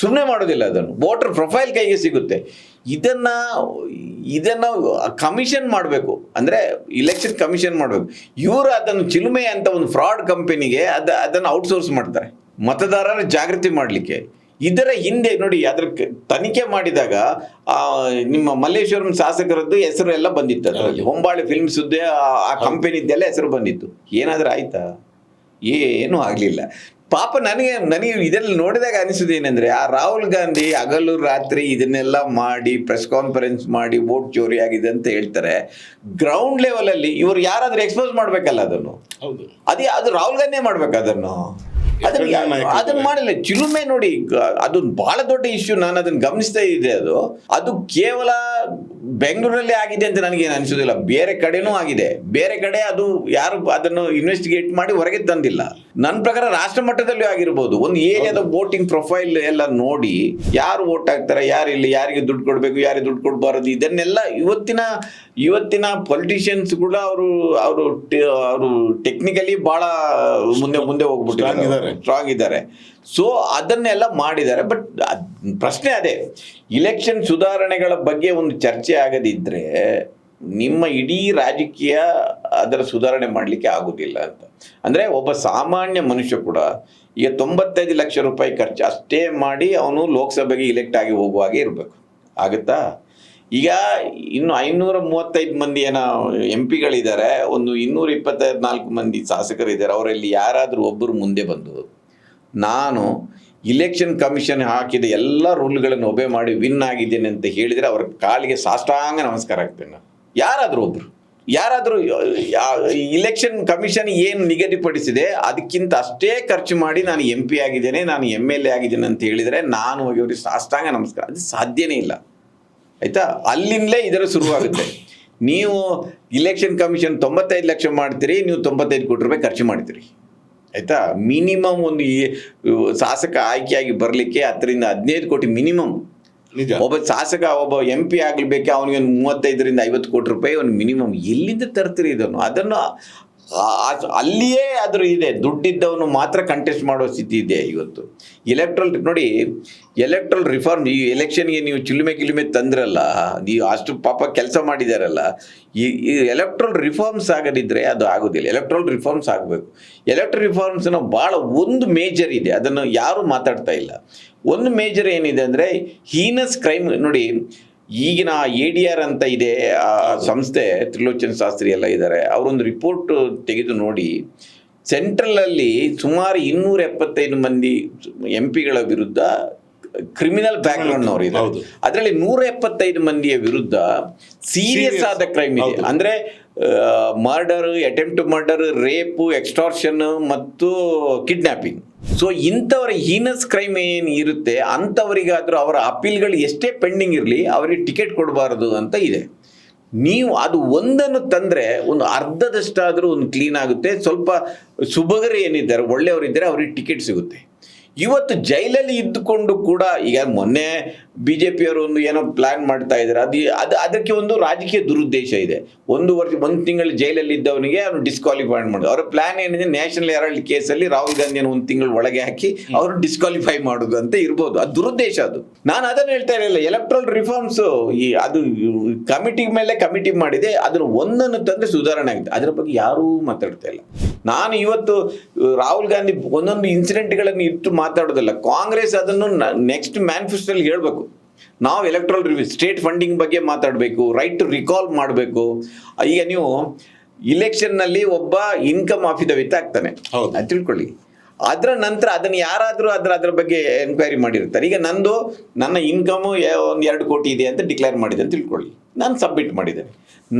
ಸುಮ್ಮನೆ ಮಾಡೋದಿಲ್ಲ, ಅದನ್ನು ವೋಟರ್ ಪ್ರೊಫೈಲ್ ಕೈಗೆ ಸಿಗುತ್ತೆ. ಇದನ್ನು ಕಮಿಷನ್ ಮಾಡಬೇಕು, ಅಂದರೆ ಇಲೆಕ್ಷನ್ ಕಮಿಷನ್ ಮಾಡಬೇಕು. ಇವರು ಅದನ್ನು ಚಿಲುಮೆ ಅಂತ ಒಂದು ಫ್ರಾಡ್ ಕಂಪನಿಗೆ ಅದನ್ನು ಔಟ್ಸೋರ್ಸ್ ಮಾಡ್ತಾರೆ ಮತದಾರರ ಜಾಗೃತಿ ಮಾಡಲಿಕ್ಕೆ. ಇದರ ಹಿಂದೆ ನೋಡಿ, ಅದರ ತನಿಖೆ ಮಾಡಿದಾಗ ನಿಮ್ಮ ಮಲ್ಲೇಶ್ವರಂ ಶಾಸಕರದ್ದು ಹೆಸರು ಎಲ್ಲ ಬಂದಿತ್ತು. ಅದರಲ್ಲಿ ಹೊಂಬಾಳೆ ಫಿಲ್ಮ್ಸ್ ಆ ಕಂಪನಿದ್ದೆಲ್ಲ ಹೆಸರು ಬಂದಿತ್ತು. ಏನಾದರೂ ಆಯಿತಾ? ಏನೂ ಆಗಲಿಲ್ಲ. ಪಾಪ ನನಗೆ ಇದರಲ್ಲಿ ನೋಡಿದಾಗ ಅನಿಸೋದೇನೆಂದರೆ, ಆ ರಾಹುಲ್ ಗಾಂಧಿ ಹಗಲು ರಾತ್ರಿ ಇದನ್ನೆಲ್ಲ ಮಾಡಿ ಪ್ರೆಸ್ ಕಾನ್ಫರೆನ್ಸ್ ಮಾಡಿ ವೋಟ್ ಚೋರಿ ಆಗಿದೆ ಅಂತ ಹೇಳ್ತಾರೆ. ಗ್ರೌಂಡ್ ಲೆವೆಲಲ್ಲಿ ಇವರು ಯಾರಾದರೂ ಎಕ್ಸ್ಪೋಸ್ ಮಾಡಬೇಕಲ್ಲ ಅದನ್ನು. ಹೌದು, ಅದು ರಾಹುಲ್ ಗಾಂಧಿಯೇ ಮಾಡ್ಬೇಕು ಅದನ್ನು ಮಾಡಿಲ್ಲ. ಚಿಲುಮೆ ನೋಡಿ, ಅದು ಬಹಳ ದೊಡ್ಡ ಇಶ್ಯೂ. ನಾನು ಅದನ್ನು ಗಮನಿಸ್ತಾ ಇದ್ದೆ. ಅದು ಕೇವಲ ಬೆಂಗಳೂರಲ್ಲಿ ಆಗಿದೆ ಅಂತ ನನಗೇನು ಅನಿಸೋದಿಲ್ಲ, ಬೇರೆ ಕಡೆನೂ ಆಗಿದೆ. ಬೇರೆ ಕಡೆ ಅದು ಯಾರು ಅದನ್ನು ಇನ್ವೆಸ್ಟಿಗೇಟ್ ಮಾಡಿ ಹೊರಗೆ ತಂದಿಲ್ಲ. ನನ್ನ ಪ್ರಕಾರ ರಾಷ್ಟ್ರ ಮಟ್ಟದಲ್ಲೂ ಆಗಿರ್ಬೋದು. ಒಂದು ಏರಿಯಾದ ವೋಟಿಂಗ್ ಪ್ರೊಫೈಲ್ ಎಲ್ಲ ನೋಡಿ ಯಾರು ವೋಟ್ ಹಾಕ್ತಾರೆ, ಯಾರಿಲ್ಲ, ಯಾರಿಗೆ ದುಡ್ಡು ಕೊಡಬೇಕು, ಯಾರಿಗೆ ದುಡ್ಡು ಕೊಡಬಾರದು, ಇದನ್ನೆಲ್ಲ ಇವತ್ತಿನ ಪೊಲಿಟಿಷಿಯನ್ಸ್ ಕೂಡ ಅವರು ಟೆಕ್ನಿಕಲಿ ಭಾಳ ಮುಂದೆ ಹೋಗ್ಬಿಟ್ಟಿದ್ದಾರೆ, ಸ್ಟ್ರಾಂಗ್ ಇದ್ದಾರೆ. ಸೊ ಅದನ್ನೆಲ್ಲ ಮಾಡಿದ್ದಾರೆ. ಬಟ್ ಪ್ರಶ್ನೆ ಅದೇ, ಇಲೆಕ್ಷನ್ ಸುಧಾರಣೆಗಳ ಬಗ್ಗೆ ಒಂದು ಚರ್ಚೆ ಆಗದಿದ್ದರೆ ನಿಮ್ಮ ಇಡೀ ರಾಜಕೀಯ ಅದರ ಸುಧಾರಣೆ ಮಾಡಲಿಕ್ಕೆ ಆಗೋದಿಲ್ಲ ಅಂತ. ಅಂದರೆ ಒಬ್ಬ ಸಾಮಾನ್ಯ ಮನುಷ್ಯ ಕೂಡ ಈಗ 95 ಲಕ್ಷ ರೂಪಾಯಿ ಖರ್ಚು ಅಷ್ಟೇ ಮಾಡಿ ಅವನು ಲೋಕಸಭೆಗೆ ಇಲೆಕ್ಟ್ ಆಗಿ ಹೋಗುವಾಗೆ ಇರಬೇಕು. ಆಗುತ್ತಾ? ಈಗ ಇನ್ನು 535 ಮಂದಿ ಏನೋ MP ಗಳಿದ್ದಾರೆ, ಒಂದು 224 ಮಂದಿ ಶಾಸಕರಿದ್ದಾರೆ. ಅವರಲ್ಲಿ ಯಾರಾದರೂ ಒಬ್ಬರು ಮುಂದೆ ಬಂದು ನಾನು ಇಲೆಕ್ಷನ್ ಕಮಿಷನ್ ಹಾಕಿದ ಎಲ್ಲ ರೂಲ್ಗಳನ್ನು ಒಬೆ ಮಾಡಿ ವಿನ್ ಆಗಿದ್ದೇನೆ ಅಂತ ಹೇಳಿದರೆ ಅವರ ಕಾಲಿಗೆ ಸಾಷ್ಟಾಂಗ ನಮಸ್ಕಾರ ಆಗ್ತೇನೆ. ಯಾರಾದರೂ ಇಲೆಕ್ಷನ್ ಕಮಿಷನ್ ಏನು ನಿಗದಿಪಡಿಸಿದೆ ಅದಕ್ಕಿಂತ ಅಷ್ಟೇ ಖರ್ಚು ಮಾಡಿ ನಾನು MP ಆಗಿದ್ದೇನೆ, ನಾನು MLA ಆಗಿದ್ದೇನೆ ಅಂತ ಹೇಳಿದರೆ ನಾನು ಹೋಗಿ ಅವ್ರಿಗೆ ಸಾಷ್ಟಾಂಗ ನಮಸ್ಕಾರ. ಅದು ಸಾಧ್ಯನೇ ಇಲ್ಲ. ಆಯಿತಾ? ಅಲ್ಲಿಂದಲೇ ಇದರ ಶುರುವಾಗುತ್ತೆ. ನೀವು ಇಲೆಕ್ಷನ್ ಕಮಿಷನ್ 95 ಲಕ್ಷ ಮಾಡ್ತೀರಿ, ನೀವು 95 ಕೋಟಿ ರೂಪಾಯಿ ಖರ್ಚು ಮಾಡ್ತೀರಿ. ಆಯಿತಾ? ಮಿನಿಮಮ್ ಒಂದು ಶಾಸಕ ಆಯ್ಕೆಯಾಗಿ ಬರಲಿಕ್ಕೆ 10 ರಿಂದ 15 ಕೋಟಿ ಮಿನಿಮಮ್. ಒಬ್ಬ ಶಾಸಕ ಒಬ್ಬ MP ಆಗಲಿಕ್ಕೆ ಅವನಿಗೆ ಒಂದು 35 ರಿಂದ 50 ಕೋಟಿ ರೂಪಾಯಿ ಒಂದು ಮಿನಿಮಮ್. ಎಲ್ಲಿಂದ ತರ್ತೀರಿ ಅದನ್ನು? ಅಲ್ಲಿಯೇ ಆದರೂ ಇದೆ, ದುಡ್ಡಿದ್ದವನು ಮಾತ್ರ ಕಂಟೆಸ್ಟ್ ಮಾಡೋ ಸ್ಥಿತಿ ಇದೆ ಇವತ್ತು. ನೋಡಿ, ಎಲೆಕ್ಟ್ರಲ್ ರಿಫಾರ್ಮ್, ಈ ಎಲೆಕ್ಷನ್ಗೆ ನೀವು ಚಿಲುಮೆ ತಂದ್ರಲ್ಲ, ನೀವು ಅಷ್ಟು ಪಾಪ ಕೆಲಸ ಮಾಡಿದಾರಲ್ಲ, ಈ ಎಲೆಕ್ಟ್ರಲ್ ರಿಫಾರ್ಮ್ಸ್ ಆಗದಿದ್ದರೆ ಅದು ಆಗೋದಿಲ್ಲ. ಎಲೆಕ್ಟ್ರಲ್ ರಿಫಾರ್ಮ್ಸ್ ಆಗಬೇಕು. ಎಲೆಕ್ಟ್ರಲ್ ರಿಫಾರ್ಮ್ಸ್ನ ಭಾಳ ಒಂದು ಮೇಜರ್ ಇದೆ, ಅದನ್ನು ಯಾರೂ ಮಾತಾಡ್ತಾ ಇಲ್ಲ. ಒಂದು ಮೇಜರ್ ಏನಿದೆ ಅಂದರೆ ಹೀನಸ್ ಕ್ರೈಮ್. ನೋಡಿ, ಈಗಿನ ADR ಅಂತ ಇದೆ ಆ ಸಂಸ್ಥೆ, ತ್ರಿಲೋಚನ್ ಶಾಸ್ತ್ರಿ ಎಲ್ಲ ಇದ್ದಾರೆ, ಅವರೊಂದು ರಿಪೋರ್ಟ್ ತೆಗೆದು ನೋಡಿ, ಸೆಂಟ್ರಲಲ್ಲಿ ಸುಮಾರು 275 ಮಂದಿ MP ಗಳ ವಿರುದ್ಧ ಕ್ರಿಮಿನಲ್ ಬ್ಯಾಕ್ಗ್ರೌಂಡ್ ಅವರು ಇದ್ದಾರೆ. ಹೌದು. ಅದರಲ್ಲಿ 175 ಮಂದಿಯ ವಿರುದ್ಧ ಸೀರಿಯಸ್ ಆದ ಕ್ರೈಮ್ ಇದೆ. ಹೌದು. ಅಂದ್ರೆ murder, attempt to murder, rape, extortion ಮತ್ತು ಕಿಡ್ನಾಪಿಂಗ್. ಸೊ ಇಂಥವರ ಹೀನಸ್ ಕ್ರೈಮ್ ಏನು ಇರುತ್ತೆ ಅಂಥವರಿಗಾದ್ರೂ ಅವರ ಅಪೀಲ್ಗಳು ಎಷ್ಟೇ ಪೆಂಡಿಂಗ್ ಇರಲಿ ಅವರಿಗೆ ಟಿಕೆಟ್ ಕೊಡಬಾರದು ಅಂತ ಇದೆ. ನೀವು ಅದು ಒಂದನ್ನು ತಂದರೆ ಒಂದು ಅರ್ಧದಷ್ಟಾದರೂ ಒಂದು ಕ್ಲೀನ್ ಆಗುತ್ತೆ. ಸ್ವಲ್ಪ ಸುಬಗರು ಏನಿದ್ದಾರೆ, ಒಳ್ಳೆಯವರಿದ್ದಾರೆ, ಅವ್ರಿಗೆ ಟಿಕೆಟ್ ಸಿಗುತ್ತೆ. ಇವತ್ತು ಜೈಲಲ್ಲಿ ಇದ್ದುಕೊಂಡು ಕೂಡ ಈಗ ಮೊನ್ನೆ BJPಯವರು ಒಂದು ಏನೋ ಪ್ಲಾನ್ ಮಾಡ್ತಾ ಇದ್ದಾರೆ. ಅದಕ್ಕೆ ಒಂದು ರಾಜಕೀಯ ದುರುದ್ದೇಶ ಇದೆ. 1 ತಿಂಗಳು ಜೈಲಲ್ಲಿ ಇದ್ದವನಿಗೆ ಅವನು ಡಿಸ್ಕ್ವಾಲಿಫೈ ಮಾಡೋದು. ಅವರ ಪ್ಲಾನ್ ಏನಿದೆ, ನ್ಯಾಷನಲ್ ಹೆರಾಲ್ಡ್ ಕೇಸಲ್ಲಿ ರಾಹುಲ್ ಗಾಂಧಿಯನ್ನು 1 ತಿಂಗಳು ಒಳಗೆ ಹಾಕಿ ಅವರು ಡಿಸ್ಕ್ವಾಲಿಫೈ ಮಾಡೋದು ಅಂತ ಇರ್ಬೋದು. ಅದು ದುರುದ್ದೇಶ. ಅದು ನಾನು ಅದನ್ನು ಹೇಳ್ತಾ ಇರಲಿಲ್ಲ. ಎಲೆಕ್ಟ್ರಲ್ ರಿಫಾರ್ಮ್ಸ್ ಅದು ಕಮಿಟಿ ಮೇಲೆ ಕಮಿಟಿ ಮಾಡಿದೆ, ಅದನ್ನು ಒಂದನ್ನು ತಂದರೆ ಸುಧಾರಣೆ ಆಗಿದೆ. ಅದರ ಬಗ್ಗೆ ಯಾರೂ ಮಾತಾಡ್ತಾ ಇಲ್ಲ. ನಾನು ಇವತ್ತು ರಾಹುಲ್ ಗಾಂಧಿ ಒಂದೊಂದು ಇನ್ಸಿಡೆಂಟ್ಗಳನ್ನು ಇಟ್ಟು ಮಾತಾಡೋದಿಲ್ಲ. ಕಾಂಗ್ರೆಸ್ ಅದನ್ನು ನೆಕ್ಸ್ಟ್ ಮ್ಯಾನಿಫೆಸ್ಟೋಲ್ಲಿ ಹೇಳಬೇಕು. ನಾವು ಎಲೆಕ್ಟ್ರಲ್ ರಿವ್ಯೂ, ಸ್ಟೇಟ್ ಫಂಡಿಂಗ್ ಬಗ್ಗೆ ಮಾತಾಡಬೇಕು, ರೈಟ್ ಟು ರಿಕಾಲ್ ಮಾಡಬೇಕು. ಈಗ ನೀವು ಇಲೆಕ್ಷನ್ನಲ್ಲಿ ಒಬ್ಬ ಇನ್ಕಮ್ ಅಫಿಡವಿಟ್ ಆಗ್ತಾನೆ, ಅದು ತಿಳ್ಕೊಳ್ಳಿ. ಅದರ ನಂತರ ಅದನ್ನು ಯಾರಾದರೂ ಅದರ ಬಗ್ಗೆ ಎನ್ಕ್ವೈರಿ ಮಾಡಿರ್ತಾರೆ. ಈಗ ನನ್ನ ಇನ್ಕಮು 2 ಕೋಟಿ ಇದೆ ಅಂತ ಡಿಕ್ಲೇರ್ ಮಾಡಿದೆ ಅಂತ ತಿಳ್ಕೊಳ್ಳಿ. ನಾನು ಸಬ್ಮಿಟ್ ಮಾಡಿದ್ದೇನೆ.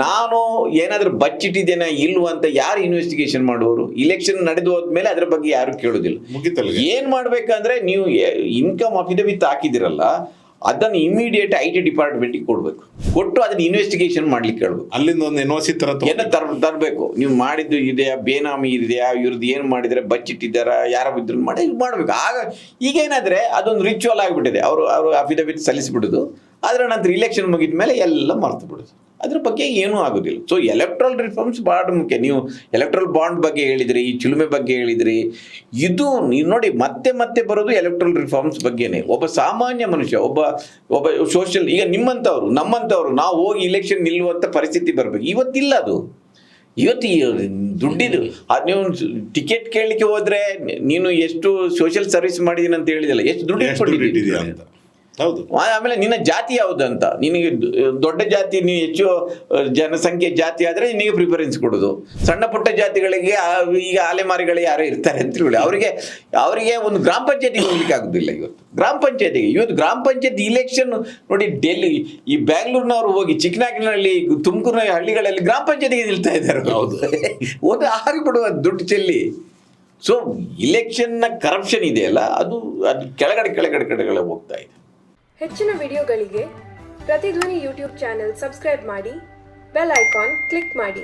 ನಾನು ಏನಾದರೂ ಬಚ್ಚಿಟ್ಟಿದ್ದೇನೆ ಇಲ್ವ ಅಂತ ಯಾರು ಇನ್ವೆಸ್ಟಿಗೇಷನ್ ಮಾಡುವವರು? ಇಲೆಕ್ಷನ್ ನಡೆದು ಹೋದ್ಮೇಲೆ ಅದರ ಬಗ್ಗೆ ಯಾರು ಕೇಳೋದಿಲ್ಲ. ಏನು ಮಾಡಬೇಕಂದ್ರೆ ನೀವು ಇನ್ಕಮ್ ಅಫಿಡವಿಟ್ ಹಾಕಿದಿರಲ್ಲ, ಅದನ್ನು ಇಮಿಡಿಯೇಟ್ IT ಡಿಪಾರ್ಟ್ಮೆಂಟಿಗೆ ಕೊಡಬೇಕು. ಕೊಟ್ಟು ಅದನ್ನ ಇನ್ವೆಸ್ಟಿಗೇಷನ್ ಮಾಡ್ಲಿಕ್ಕೆ ಹೇಳ್ಬೇಕು. ಅಲ್ಲಿಂದ ಒಂದು NOC ತರಬೇಕು. ನೀವು ಮಾಡಿದ್ದು ಇದೆಯಾ, ಬೇನಾಮಿ ಇದೆಯಾ, ಇವ್ರದ್ದು ಏನು ಮಾಡಿದರೆ, ಬಚ್ಚಿಟ್ಟಿದ್ದಾರಾ, ಯಾರ ಬಿದ್ರು ಮಾಡಬೇಕು. ಆಗ ಈಗೇನಾದರೆ ಅದೊಂದು ರಿಚುವಲ್ ಆಗಿಬಿಟ್ಟಿದೆ. ಅವರು ಅಫಿಡವಿಟ್ ಸಲ್ಲಿಸಿಬಿಡೋದು, ಅದರ ನಂತರ ಇಲೆಕ್ಷನ್ ಮುಗಿದ ಮೇಲೆ ಎಲ್ಲ ಮರ್ತು ಬಿಡೋದು. ಅದ್ರ ಬಗ್ಗೆ ಏನೂ ಆಗೋದಿಲ್ಲ. ಸೊ ಎಲೆಕ್ಟ್ರಲ್ ರಿಫಾರ್ಮ್ಸ್ ಭಾಳ ಮುಖ್ಯ. ನೀವು ಎಲೆಕ್ಟ್ರಲ್ ಬಾಂಡ್ ಬಗ್ಗೆ ಹೇಳಿದ್ರಿ, ಈ ಚಿಲುಮೆ ಬಗ್ಗೆ ಹೇಳಿದ್ರಿ. ಇದು ನೀವು ನೋಡಿ ಮತ್ತೆ ಬರೋದು ಎಲೆಕ್ಟ್ರಲ್ ರಿಫಾರ್ಮ್ಸ್ ಬಗ್ಗೆನೇ. ಒಬ್ಬ ಸಾಮಾನ್ಯ ಮನುಷ್ಯ, ಒಬ್ಬ ಸೋಷಿಯಲ್, ಈಗ ನಿಮ್ಮಂಥವ್ರು ನಮ್ಮಂಥವ್ರು ನಾವು ಹೋಗಿ ಇಲೆಕ್ಷನ್ ನಿಲ್ಲುವಂಥ ಪರಿಸ್ಥಿತಿ ಬರಬೇಕು. ಇವತ್ತಿಲ್ಲ ಅದು. ಇವತ್ತು ದುಡ್ಡಿದು ನೀವು ಟಿಕೆಟ್ ಕೇಳಲಿಕ್ಕೆ ಹೋದರೆ ನೀನು ಎಷ್ಟು ಸೋಷಿಯಲ್ ಸರ್ವಿಸ್ ಮಾಡಿದೀನಿ ಅಂತ ಹೇಳಿದಿಲ್ಲ, ಎಷ್ಟು ದುಡ್ಡು ಇಟ್ಕೊಂಡಿದ್ದೀವಿ ಅಂತ. ಹೌದು. ಆಮೇಲೆ ನಿನ್ನ ಜಾತಿ ಯಾವುದಂತ, ನಿನಗೆ ದೊಡ್ಡ ಜಾತಿ, ನೀವು ಹೆಚ್ಚು ಜನಸಂಖ್ಯೆ ಜಾತಿ ಆದರೆ ನಿನಗೆ ಪ್ರಿಫರೆನ್ಸ್ ಕೊಡೋದು. ಸಣ್ಣ ಪುಟ್ಟ ಜಾತಿಗಳಿಗೆ ಈಗ ಅಲೆಮಾರಿಗಳು ಯಾರು ಇರ್ತಾರೆ ಅಂತ ಹೇಳಿ ಅವರಿಗೆ ಒಂದು ಗ್ರಾಮ ಪಂಚಾಯತಿಗೆ ಹೋಗ್ಲಿಕ್ಕೆ ಆಗೋದಿಲ್ಲ. ಇವತ್ತು ಗ್ರಾಮ ಪಂಚಾಯತ್ ಇಲೆಕ್ಷನ್ ನೋಡಿ, ಡೆಲ್ಲಿ, ಈ ಬ್ಯಾಂಗ್ಳೂರ್ನವರು ಹೋಗಿ ಚಿಕ್ಕನಾಗಿನಲ್ಲಿ, ತುಮಕೂರಿನ ಹಳ್ಳಿಗಳಲ್ಲಿ ಗ್ರಾಮ ಪಂಚಾಯತಿಗೆ ನಿಲ್ತಾ ಇದ್ದಾರೆ. ಹೌದು, ಒಂದು ಆಗಿಬಿಡುವ ದುಡ್ಡು ಚೆಲ್ಲಿ. ಸೊ ಇಲೆಕ್ಷನ್ನ ಕರಪ್ಷನ್ ಇದೆಯಲ್ಲ, ಅದು ಕೆಳಗಡೆ ಹೋಗ್ತಾ ಇದೆ. ಹೆಚ್ಚಿನ ವಿಡಿಯೋಗಳಿಗೆ ಪ್ರತಿಧ್ವನಿ ಯೂಟ್ಯೂಬ್ ಚಾನೆಲ್ ಸಬ್ಸ್ಕ್ರೈಬ್ ಮಾಡಿ, ಬೆಲ್ ಐಕಾನ್ ಕ್ಲಿಕ್ ಮಾಡಿ.